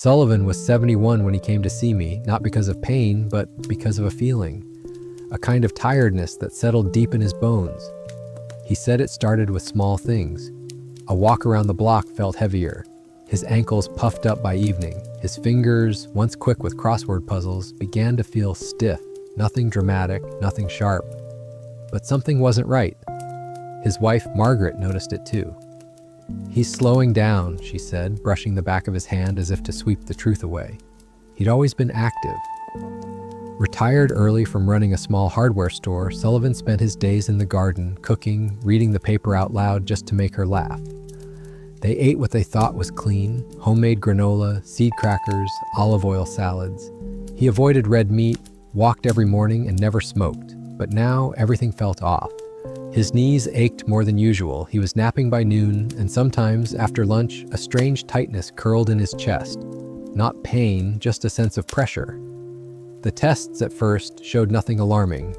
Sullivan was 71 when he came to see me, not because of pain, but because of a feeling. A kind of tiredness that settled deep in his bones. He said it started with small things. A walk around the block felt heavier. His ankles puffed up by evening. His fingers, once quick with crossword puzzles, began to feel stiff. Nothing dramatic, nothing sharp. But something wasn't right. His wife, Margaret, noticed it too. "He's slowing down," she said, brushing the back of his hand as if to sweep the truth away. He'd always been active. Retired early from running a small hardware store, Sullivan spent his days in the garden, cooking, reading the paper out loud just to make her laugh. They ate what they thought was clean: homemade granola, seed crackers, olive oil salads. He avoided red meat, walked every morning, and never smoked. But now everything felt off. His knees ached more than usual. He was napping by noon, and sometimes, after lunch, a strange tightness curled in his chest. Not pain, just a sense of pressure. The tests at first showed nothing alarming.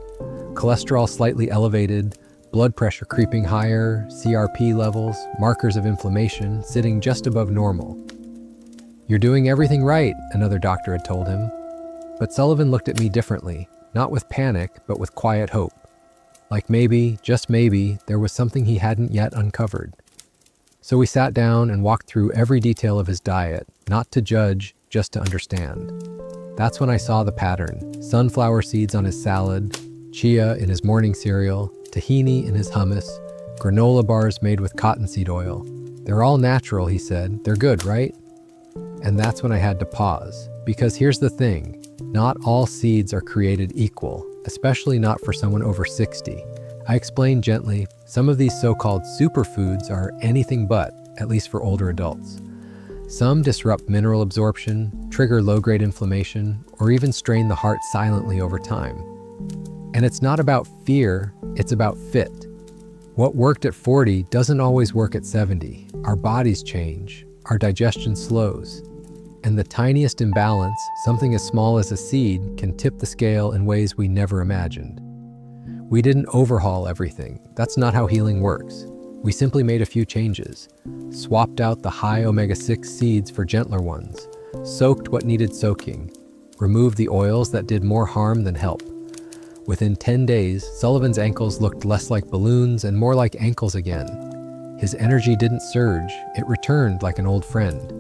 Cholesterol slightly elevated, blood pressure creeping higher, CRP levels, markers of inflammation sitting just above normal. "You're doing everything right," another doctor had told him. But Sullivan looked at me differently, not with panic, but with quiet hope. Like maybe, just maybe, there was something he hadn't yet uncovered. So we sat down and walked through every detail of his diet, not to judge, just to understand. That's when I saw the pattern: sunflower seeds on his salad, chia in his morning cereal, tahini in his hummus, granola bars made with cottonseed oil. "They're all natural," he said. "They're good, right?" And that's when I had to pause. Because here's the thing, not all seeds are created equal, especially not for someone over 60. I explained gently, some of these so-called superfoods are anything but, at least for older adults. Some disrupt mineral absorption, trigger low-grade inflammation, or even strain the heart silently over time. And it's not about fear, it's about fit. What worked at 40 doesn't always work at 70. Our bodies change, our digestion slows. And the tiniest imbalance, something as small as a seed, can tip the scale in ways we never imagined. We didn't overhaul everything. That's not how healing works. We simply made a few changes. Swapped out the high omega-6 seeds for gentler ones. Soaked what needed soaking. Removed the oils that did more harm than help. Within 10 days, Sullivan's ankles looked less like balloons and more like ankles again. His energy didn't surge, it returned like an old friend.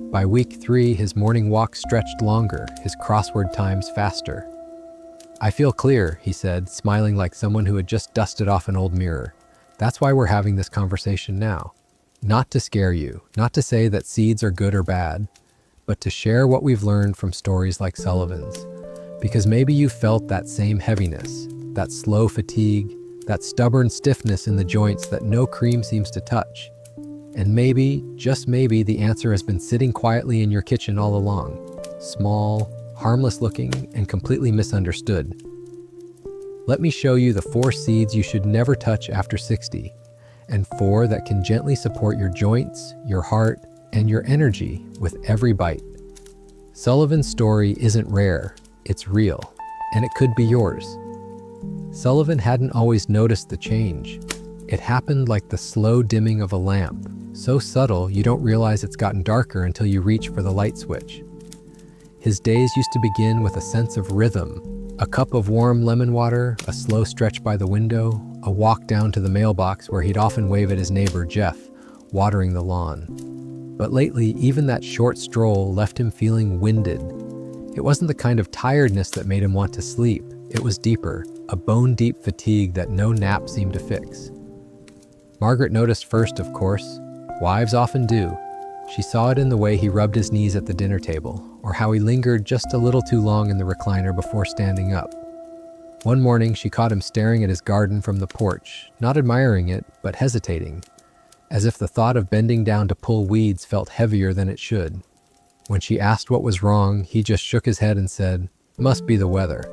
By week 3, his morning walk stretched longer, his crossword times faster. "I feel clear," he said, smiling like someone who had just dusted off an old mirror. That's why we're having this conversation now. Not to scare you, not to say that seeds are good or bad, but to share what we've learned from stories like Sullivan's. Because maybe you felt that same heaviness, that slow fatigue, that stubborn stiffness in the joints that no cream seems to touch. And maybe, just maybe, the answer has been sitting quietly in your kitchen all along. Small, harmless looking, and completely misunderstood. Let me show you the 4 seeds you should never touch after 60, and 4 that can gently support your joints, your heart, and your energy with every bite. Sullivan's story isn't rare, it's real, and it could be yours. Sullivan hadn't always noticed the change. It happened like the slow dimming of a lamp, so subtle you don't realize it's gotten darker until you reach for the light switch. His days used to begin with a sense of rhythm, a cup of warm lemon water, a slow stretch by the window, a walk down to the mailbox where he'd often wave at his neighbor Jeff, watering the lawn. But lately, even that short stroll left him feeling winded. It wasn't the kind of tiredness that made him want to sleep. It was deeper, a bone-deep fatigue that no nap seemed to fix. Margaret noticed first, of course. Wives often do. She saw it in the way he rubbed his knees at the dinner table, or how he lingered just a little too long in the recliner before standing up. One morning, she caught him staring at his garden from the porch, not admiring it, but hesitating, as if the thought of bending down to pull weeds felt heavier than it should. When she asked what was wrong, he just shook his head and said, "Must be the weather."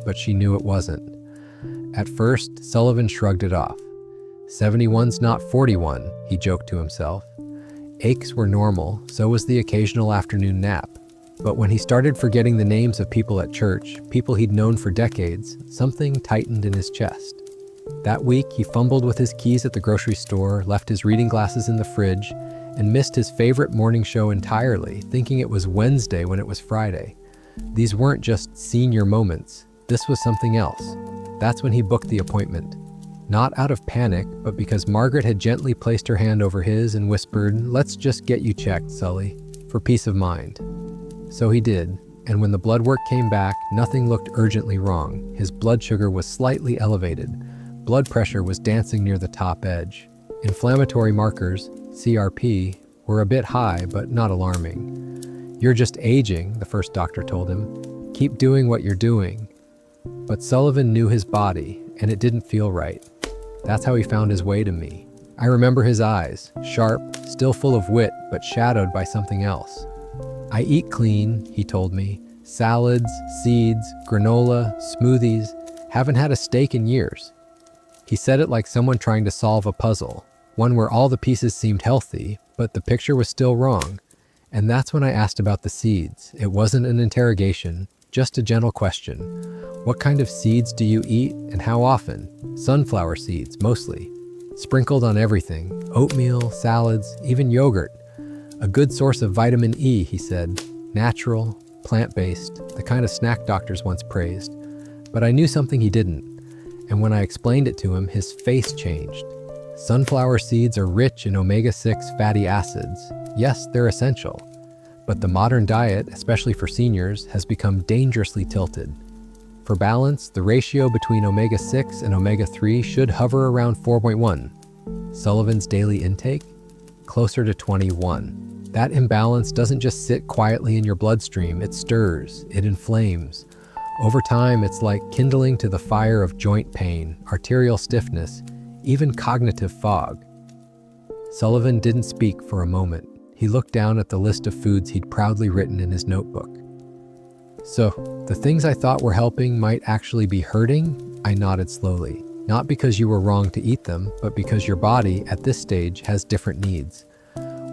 But she knew it wasn't. At first, Sullivan shrugged it off. 71's not 41, he joked to himself. Aches were normal, so was the occasional afternoon nap. But when he started forgetting the names of people at church, people he'd known for decades, something tightened in his chest. That week, he fumbled with his keys at the grocery store, left his reading glasses in the fridge, and missed his favorite morning show entirely, thinking it was Wednesday when it was Friday. These weren't just senior moments. This was something else. That's when he booked the appointment. Not out of panic, but because Margaret had gently placed her hand over his and whispered, "Let's just get you checked, Sully, for peace of mind." So he did, and when the blood work came back, nothing looked urgently wrong. His blood sugar was slightly elevated. Blood pressure was dancing near the top edge. Inflammatory markers, CRP, were a bit high, but not alarming. "You're just aging," the first doctor told him. "Keep doing what you're doing." But Sullivan knew his body, and it didn't feel right. That's how he found his way to me. I remember his eyes, sharp, still full of wit, but shadowed by something else. "I eat clean," he told me. "Salads, seeds, granola, smoothies. Haven't had a steak in years." He said it like someone trying to solve a puzzle, one where all the pieces seemed healthy, but the picture was still wrong. And that's when I asked about the seeds. It wasn't an interrogation, just a gentle question. "What kind of seeds do you eat and how often?" "Sunflower seeds, mostly. Sprinkled on everything. Oatmeal, salads, even yogurt. A good source of vitamin E," he said. "Natural, plant-based, the kind of snack doctors once praised." But I knew something he didn't. And when I explained it to him, his face changed. Sunflower seeds are rich in omega-6 fatty acids. Yes, they're essential. But the modern diet, especially for seniors, has become dangerously tilted. For balance, the ratio between omega-6 and omega-3 should hover around 4.1. Sullivan's daily intake? Closer to 21. That imbalance doesn't just sit quietly in your bloodstream, it stirs, it inflames. Over time, it's like kindling to the fire of joint pain, arterial stiffness, even cognitive fog. Sullivan didn't speak for a moment. He looked down at the list of foods he'd proudly written in his notebook. "So, the things I thought were helping might actually be hurting?" I nodded slowly. "Not because you were wrong to eat them, but because your body, at this stage, has different needs.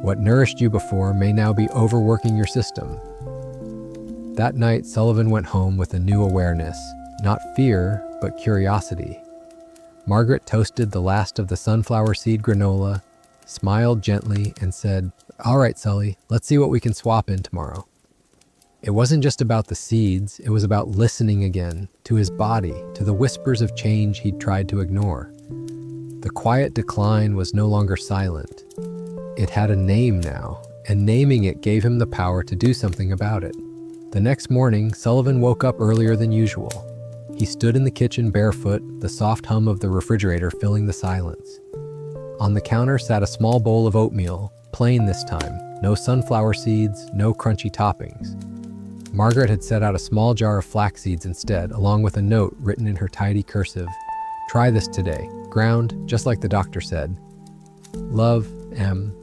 What nourished you before may now be overworking your system." That night, Sullivan went home with a new awareness. Not fear, but curiosity. Margaret toasted the last of the sunflower seed granola, smiled gently, and said, "All right, Sully, let's see what we can swap in tomorrow." It wasn't just about the seeds, it was about listening again, to his body, to the whispers of change he'd tried to ignore. The quiet decline was no longer silent. It had a name now, and naming it gave him the power to do something about it. The next morning, Sullivan woke up earlier than usual. He stood in the kitchen barefoot, the soft hum of the refrigerator filling the silence. On the counter sat a small bowl of oatmeal, plain this time, no sunflower seeds, no crunchy toppings. Margaret had set out a small jar of flax seeds instead, along with a note written in her tidy cursive. "Try this today, ground, just like the doctor said. Love, M."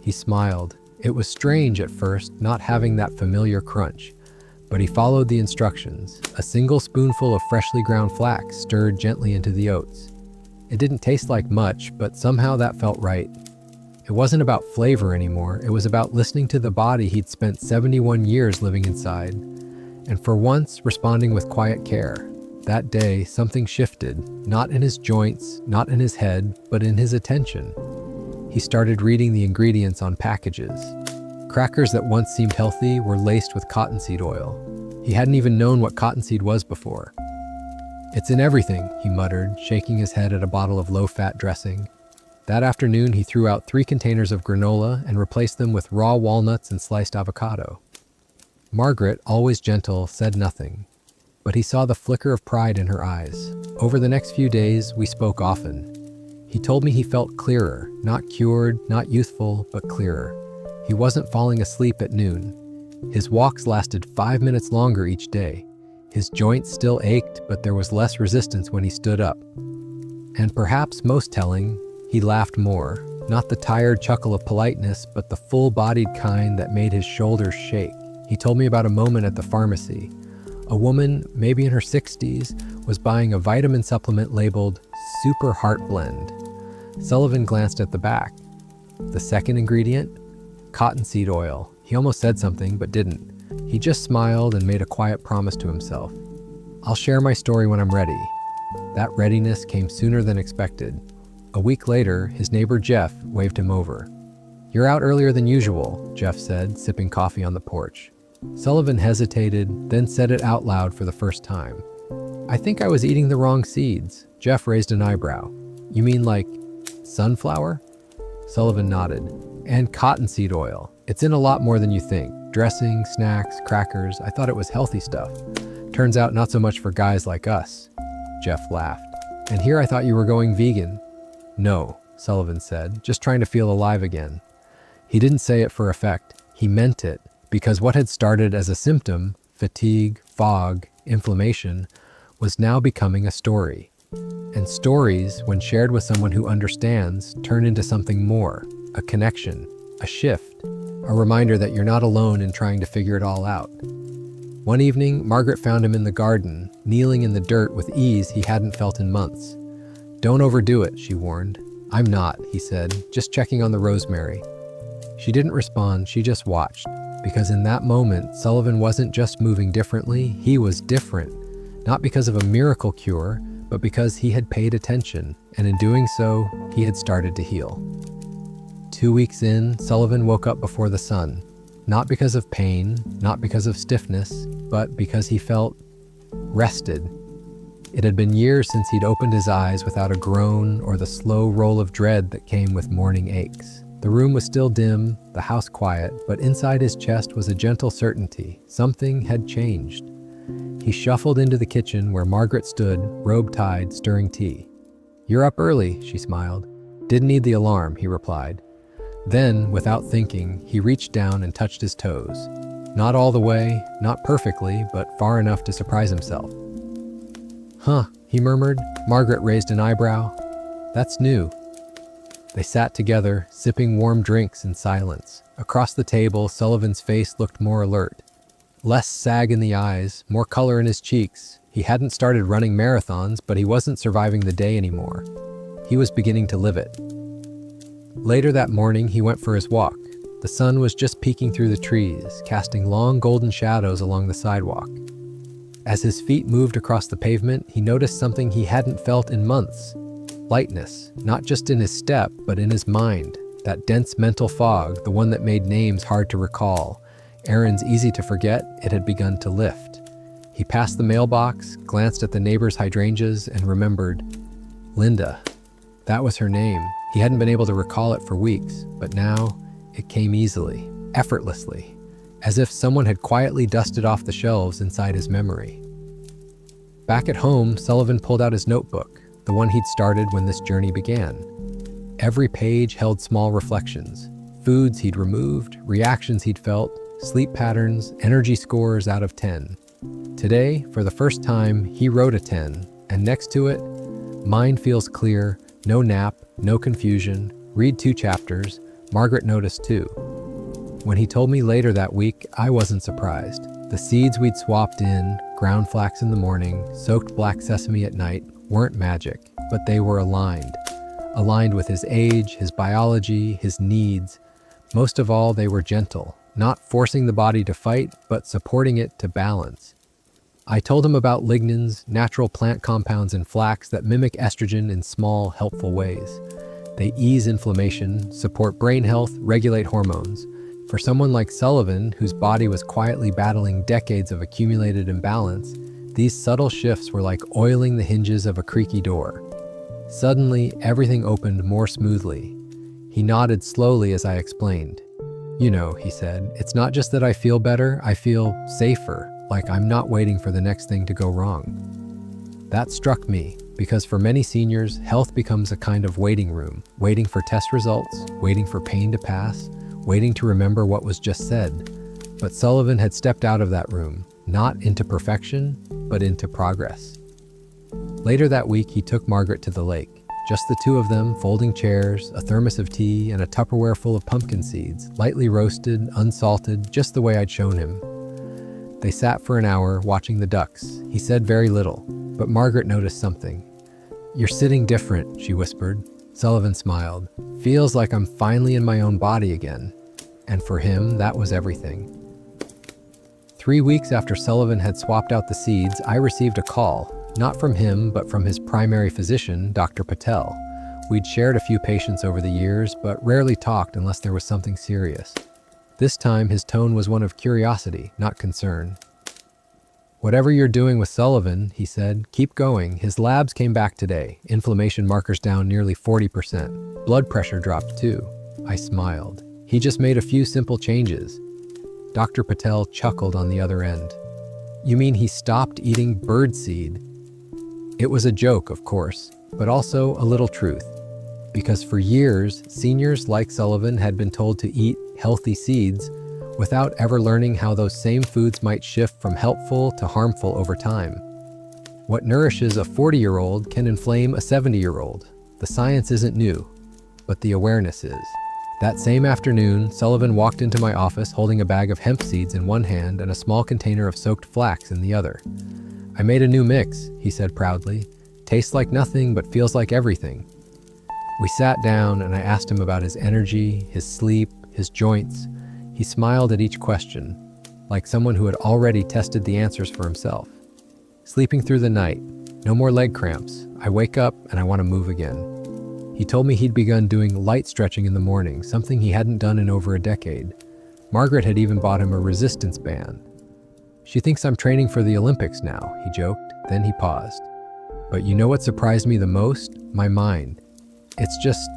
He smiled. It was strange at first, not having that familiar crunch. But he followed the instructions. A single spoonful of freshly ground flax stirred gently into the oats. It didn't taste like much, but somehow that felt right. It wasn't about flavor anymore, it was about listening to the body he'd spent 71 years living inside, and for once responding with quiet care. That day, something shifted, not in his joints, not in his head, but in his attention. He started reading the ingredients on packages. Crackers that once seemed healthy were laced with cottonseed oil. He hadn't even known what cottonseed was before. "It's in everything," he muttered, shaking his head at a bottle of low-fat dressing. That afternoon, he threw out 3 containers of granola and replaced them with raw walnuts and sliced avocado. Margaret, always gentle, said nothing, but he saw the flicker of pride in her eyes. Over the next few days, we spoke often. He told me he felt clearer, not cured, not youthful, but clearer. He wasn't falling asleep at noon. His walks lasted 5 minutes longer each day. His joints still ached, but there was less resistance when he stood up. And perhaps most telling, he laughed more. Not the tired chuckle of politeness, but the full-bodied kind that made his shoulders shake. He told me about a moment at the pharmacy. A woman, maybe in her 60s, was buying a vitamin supplement labeled Super Heart Blend. Sullivan glanced at the back. The second ingredient? Cottonseed oil. He almost said something, but didn't. He just smiled and made a quiet promise to himself. "I'll share my story when I'm ready." That readiness came sooner than expected. A week later, his neighbor Jeff waved him over. "You're out earlier than usual," Jeff said, sipping coffee on the porch. Sullivan hesitated, then said it out loud for the first time. "I think I was eating the wrong seeds." Jeff raised an eyebrow. "You mean like sunflower?" Sullivan nodded. "And cottonseed oil. It's in a lot more than you think. Dressing, snacks, crackers. I thought it was healthy stuff. Turns out not so much for guys like us." Jeff laughed. "And here I thought you were going vegan." "No," Sullivan said, just trying to feel alive again. He didn't say it for effect. He meant it, because what had started as a symptom, fatigue, fog, inflammation, was now becoming a story. And stories, when shared with someone who understands, turn into something more, a connection, a shift, a reminder that you're not alone in trying to figure it all out. One evening, Margaret found him in the garden, kneeling in the dirt with ease he hadn't felt in months. "Don't overdo it," she warned. "I'm not," he said, "just checking on the rosemary." She didn't respond, she just watched, because in that moment, Sullivan wasn't just moving differently, he was different. Not because of a miracle cure, but because he had paid attention, and in doing so, he had started to heal. 2 weeks in, Sullivan woke up before the sun. Not because of pain, not because of stiffness, but because he felt rested. It had been years since he'd opened his eyes without a groan or the slow roll of dread that came with morning aches. The room was still dim, the house quiet, but inside his chest was a gentle certainty. Something had changed. He shuffled into the kitchen where Margaret stood, robe-tied, stirring tea. "You're up early," she smiled. "Didn't need the alarm," he replied. Then, without thinking, he reached down and touched his toes. Not all the way, not perfectly, but far enough to surprise himself. "Huh," he murmured. Margaret raised an eyebrow. "That's new." They sat together, sipping warm drinks in silence. Across the table, Sullivan's face looked more alert. Less sag in the eyes, more color in his cheeks. He hadn't started running marathons, but he wasn't surviving the day anymore. He was beginning to live it. Later that morning, he went for his walk. The sun was just peeking through the trees, casting long golden shadows along the sidewalk. As his feet moved across the pavement, he noticed something he hadn't felt in months. Lightness, not just in his step, but in his mind. That dense mental fog, the one that made names hard to recall, errands easy to forget, it had begun to lift. He passed the mailbox, glanced at the neighbor's hydrangeas, and remembered Linda. That was her name. He hadn't been able to recall it for weeks, but now it came easily, effortlessly, as if someone had quietly dusted off the shelves inside his memory. Back at home, Sullivan pulled out his notebook, the one he'd started when this journey began. Every page held small reflections, foods he'd removed, reactions he'd felt, sleep patterns, energy scores out of 10. Today, for the first time, he wrote a 10, and next to it, "Mind feels clear, no nap, no confusion, read 2 chapters, Margaret noticed too." When he told me later that week, I wasn't surprised. The seeds we'd swapped in, ground flax in the morning, soaked black sesame at night, weren't magic, but they were aligned. Aligned with his age, his biology, his needs. Most of all, they were gentle, not forcing the body to fight, but supporting it to balance. I told him about lignans, natural plant compounds in flax that mimic estrogen in small, helpful ways. They ease inflammation, support brain health, regulate hormones. For someone like Sullivan, whose body was quietly battling decades of accumulated imbalance, these subtle shifts were like oiling the hinges of a creaky door. Suddenly, everything opened more smoothly. He nodded slowly as I explained. "You know," he said, "it's not just that I feel better, I feel safer. Like I'm not waiting for the next thing to go wrong." That struck me, because for many seniors, health becomes a kind of waiting room, waiting for test results, waiting for pain to pass, waiting to remember what was just said. But Sullivan had stepped out of that room, not into perfection, but into progress. Later that week, he took Margaret to the lake. Just the two of them, folding chairs, a thermos of tea, and a Tupperware full of pumpkin seeds, lightly roasted, unsalted, just the way I'd shown him. They sat for an hour, watching the ducks. He said very little, but Margaret noticed something. "You're sitting different," she whispered. Sullivan smiled. "Feels like I'm finally in my own body again." And for him, that was everything. 3 weeks after Sullivan had swapped out the seeds, I received a call, not from him, but from his primary physician, Dr. Patel. We'd shared a few patients over the years, but rarely talked unless there was something serious. This time, his tone was one of curiosity, not concern. "Whatever you're doing with Sullivan," he said, "keep going. His labs came back today. Inflammation markers down nearly 40%. Blood pressure dropped too." I smiled. "He just made a few simple changes." Dr. Patel chuckled on the other end. "You mean he stopped eating birdseed?" It was a joke, of course, but also a little truth. Because for years, seniors like Sullivan had been told to eat healthy seeds without ever learning how those same foods might shift from helpful to harmful over time. What nourishes a 40-year-old can inflame a 70-year-old. The science isn't new, but the awareness is. That same afternoon, Sullivan walked into my office holding a bag of hemp seeds in one hand and a small container of soaked flax in the other. "I made a new mix," he said proudly. "Tastes like nothing, but feels like everything." We sat down and I asked him about his energy, his sleep, his joints. He smiled at each question, like someone who had already tested the answers for himself. "Sleeping through the night. No more leg cramps. I wake up and I want to move again." He told me he'd begun doing light stretching in the morning, something he hadn't done in over a decade. Margaret had even bought him a resistance band. "She thinks I'm training for the Olympics now," he joked. Then he paused. "But you know what surprised me the most? My mind. It's just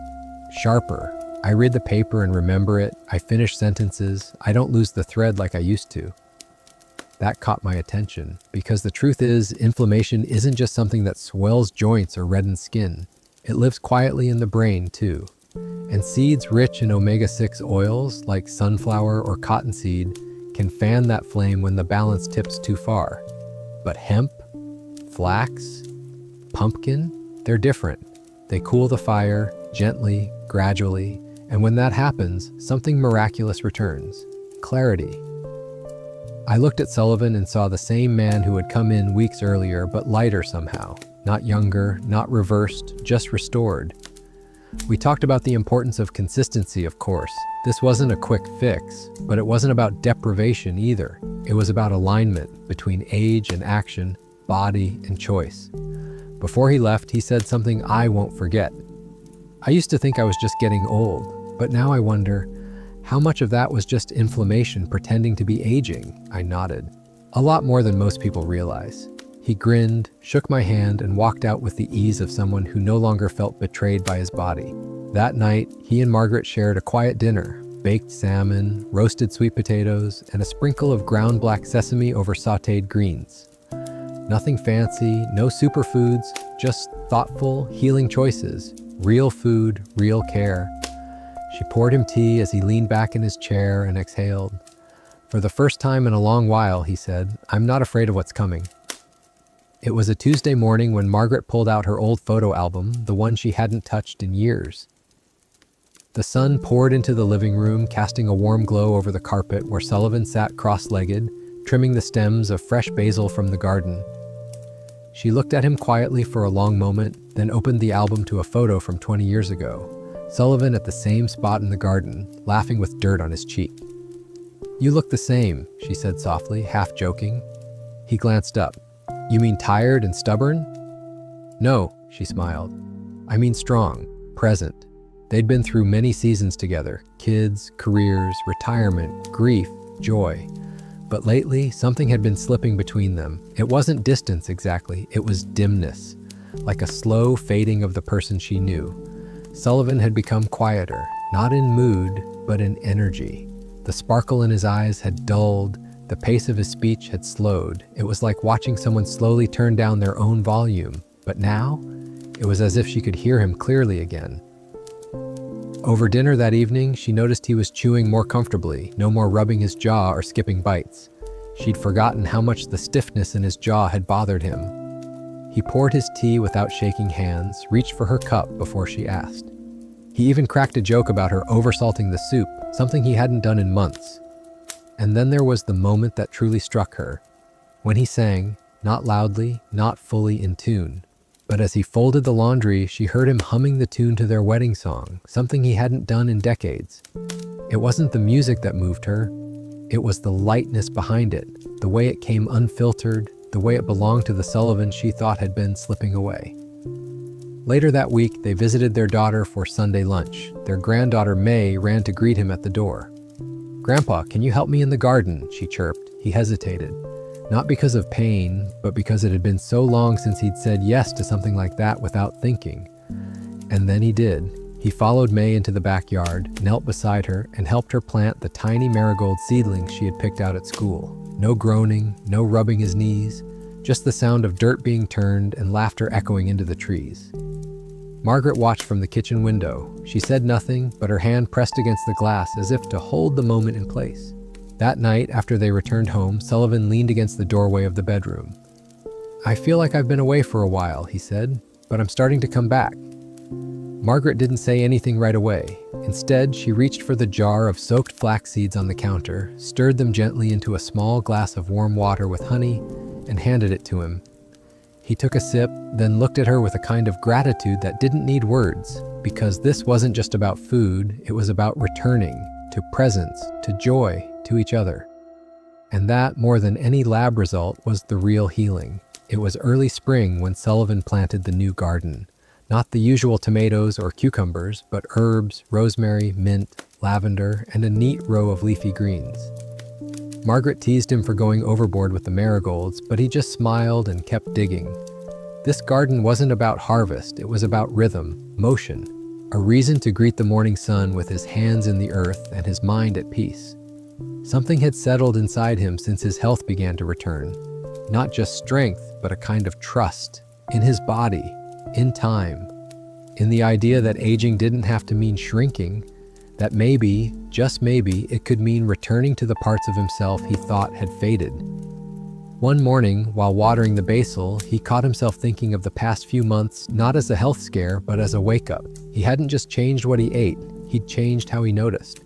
sharper. I read the paper and remember it. I finish sentences. I don't lose the thread like I used to." That caught my attention, because the truth is, inflammation isn't just something that swells joints or reddens skin. It lives quietly in the brain, too. And seeds rich in omega-6 oils, like sunflower or cottonseed, can fan that flame when the balance tips too far. But hemp, flax, pumpkin, they're different. They cool the fire, gently, gradually, and when that happens, something miraculous returns. Clarity. I looked at Sullivan and saw the same man who had come in weeks earlier, but lighter somehow. Not younger, not reversed, just restored. We talked about the importance of consistency, of course. This wasn't a quick fix, but it wasn't about deprivation either. It was about alignment between age and action, body and choice. Before he left, he said something I won't forget. "I used to think I was just getting old, but now I wonder, how much of that was just inflammation pretending to be aging?" I nodded. "A lot more than most people realize." He grinned, shook my hand, and walked out with the ease of someone who no longer felt betrayed by his body. That night, he and Margaret shared a quiet dinner: baked salmon, roasted sweet potatoes, and a sprinkle of ground black sesame over sautéed greens. Nothing fancy, no superfoods, just thoughtful, healing choices. Real food, real care. She poured him tea as he leaned back in his chair and exhaled. "For the first time in a long while," he said, "I'm not afraid of what's coming." It was a Tuesday morning when Margaret pulled out her old photo album, the one she hadn't touched in years. The sun poured into the living room, casting a warm glow over the carpet where Sullivan sat cross-legged, trimming the stems of fresh basil from the garden. She looked at him quietly for a long moment, then opened the album to a photo from 20 years ago. Sullivan at the same spot in the garden, laughing with dirt on his cheek. "You look the same," she said softly, half joking. He glanced up. "You mean tired and stubborn?" "No," she smiled. "I mean strong, present." They'd been through many seasons together: kids, careers, retirement, grief, joy. But lately, something had been slipping between them. It wasn't distance exactly, it was dimness, like a slow fading of the person she knew. Sullivan had become quieter, not in mood, but in energy. The sparkle in his eyes had dulled, the pace of his speech had slowed. It was like watching someone slowly turn down their own volume. But now, it was as if she could hear him clearly again. Over dinner that evening, she noticed he was chewing more comfortably, no more rubbing his jaw or skipping bites. She'd forgotten how much the stiffness in his jaw had bothered him. He poured his tea without shaking hands, reached for her cup before she asked. He even cracked a joke about her oversalting the soup, something he hadn't done in months. And then there was the moment that truly struck her. When he sang, not loudly, not fully in tune. But as he folded the laundry, she heard him humming the tune to their wedding song, something he hadn't done in decades. It wasn't the music that moved her. It was the lightness behind it, the way it came unfiltered, the way it belonged to the Sullivan she thought had been slipping away. Later that week, they visited their daughter for Sunday lunch. Their granddaughter May ran to greet him at the door. "Grandpa, can you help me in the garden?" she chirped. He hesitated, not because of pain, but because it had been so long since he'd said yes to something like that without thinking. And then he did. He followed May into the backyard, knelt beside her, and helped her plant the tiny marigold seedlings she had picked out at school. No groaning, no rubbing his knees, just the sound of dirt being turned and laughter echoing into the trees. Margaret watched from the kitchen window. She said nothing, but her hand pressed against the glass as if to hold the moment in place. That night, after they returned home, Sullivan leaned against the doorway of the bedroom. "I feel like I've been away for a while," he said, "but I'm starting to come back." Margaret didn't say anything right away. Instead, she reached for the jar of soaked flax seeds on the counter, stirred them gently into a small glass of warm water with honey, and handed it to him. He took a sip, then looked at her with a kind of gratitude that didn't need words, because this wasn't just about food, it was about returning to presence, to joy, to each other. And that, more than any lab result, was the real healing. It was early spring when Sullivan planted the new garden. Not the usual tomatoes or cucumbers, but herbs, rosemary, mint, lavender, and a neat row of leafy greens. Margaret teased him for going overboard with the marigolds, but he just smiled and kept digging. This garden wasn't about harvest, it was about rhythm, motion, a reason to greet the morning sun with his hands in the earth and his mind at peace. Something had settled inside him since his health began to return. Not just strength, but a kind of trust in his body, in time, in the idea that aging didn't have to mean shrinking, that maybe, just maybe, it could mean returning to the parts of himself he thought had faded. One morning, while watering the basil, he caught himself thinking of the past few months not as a health scare, but as a wake-up. He hadn't just changed what he ate, he'd changed how he noticed.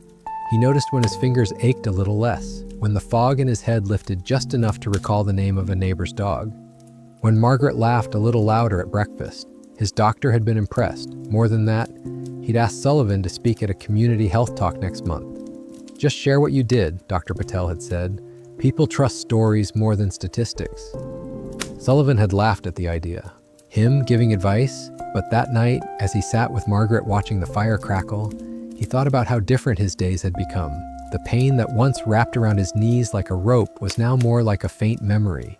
He noticed when his fingers ached a little less, when the fog in his head lifted just enough to recall the name of a neighbor's dog. When Margaret laughed a little louder at breakfast, his doctor had been impressed. More than that, he'd asked Sullivan to speak at a community health talk next month. "Just share what you did," Dr. Patel had said. "People trust stories more than statistics." Sullivan had laughed at the idea. Him giving advice? But that night, as he sat with Margaret watching the fire crackle, he thought about how different his days had become. The pain that once wrapped around his knees like a rope was now more like a faint memory.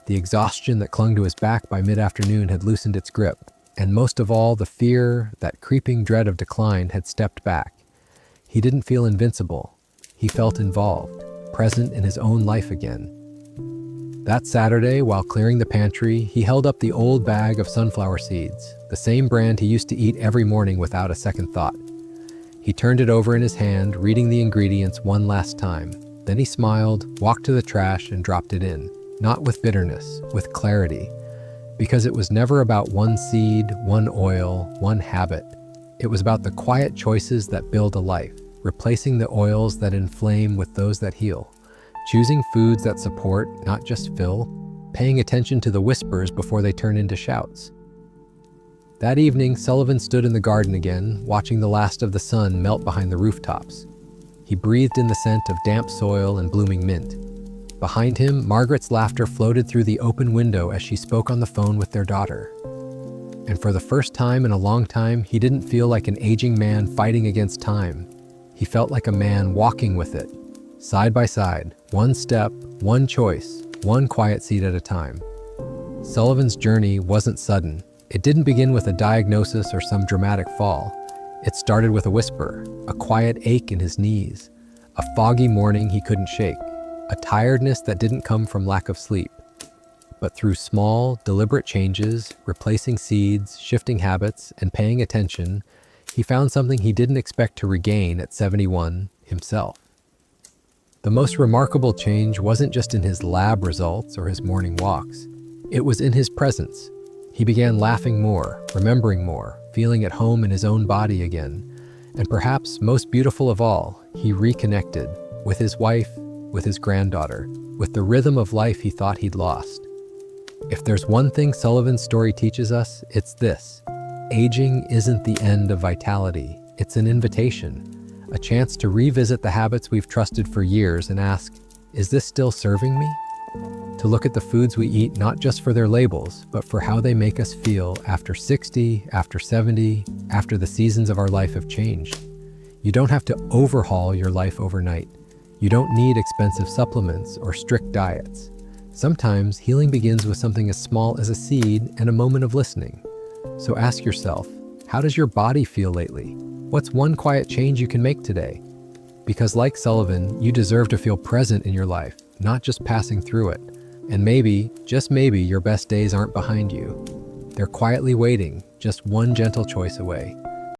The exhaustion that clung to his back by mid-afternoon had loosened its grip. And most of all, the fear, that creeping dread of decline, had stepped back. He didn't feel invincible. He felt involved, present in his own life again. That Saturday, while clearing the pantry, he held up the old bag of sunflower seeds, the same brand he used to eat every morning without a second thought. He turned it over in his hand, reading the ingredients one last time. Then he smiled, walked to the trash, and dropped it in. Not with bitterness, with clarity. Because it was never about one seed, one oil, one habit. It was about the quiet choices that build a life, replacing the oils that inflame with those that heal, choosing foods that support, not just fill, paying attention to the whispers before they turn into shouts. That evening, Sullivan stood in the garden again, watching the last of the sun melt behind the rooftops. He breathed in the scent of damp soil and blooming mint. Behind him, Margaret's laughter floated through the open window as she spoke on the phone with their daughter. And for the first time in a long time, he didn't feel like an aging man fighting against time. He felt like a man walking with it, side by side, one step, one choice, one quiet seat at a time. Sullivan's journey wasn't sudden. It didn't begin with a diagnosis or some dramatic fall. It started with a whisper, a quiet ache in his knees, a foggy morning he couldn't shake. A tiredness that didn't come from lack of sleep, but through small, deliberate changes, replacing seeds, shifting habits, and paying attention, he found something he didn't expect to regain at 71 himself. The most remarkable change wasn't just in his lab results or his morning walks. It was in his presence. He began laughing more, remembering more, feeling at home in his own body again. And perhaps most beautiful of all, he reconnected with his wife, with his granddaughter, with the rhythm of life he thought he'd lost. If there's one thing Sullivan's story teaches us, it's this. Aging isn't the end of vitality. It's an invitation, a chance to revisit the habits we've trusted for years and ask, is this still serving me? to look at the foods we eat not just for their labels, but for how they make us feel after 60, after 70, after the seasons of our life have changed. You don't have to overhaul your life overnight. You don't need expensive supplements or strict diets. Sometimes healing begins with something as small as a seed and a moment of listening. So ask yourself, how does your body feel lately? What's one quiet change you can make today? Because like Sullivan, you deserve to feel present in your life, not just passing through it. And maybe, just maybe, your best days aren't behind you. They're quietly waiting, just one gentle choice away.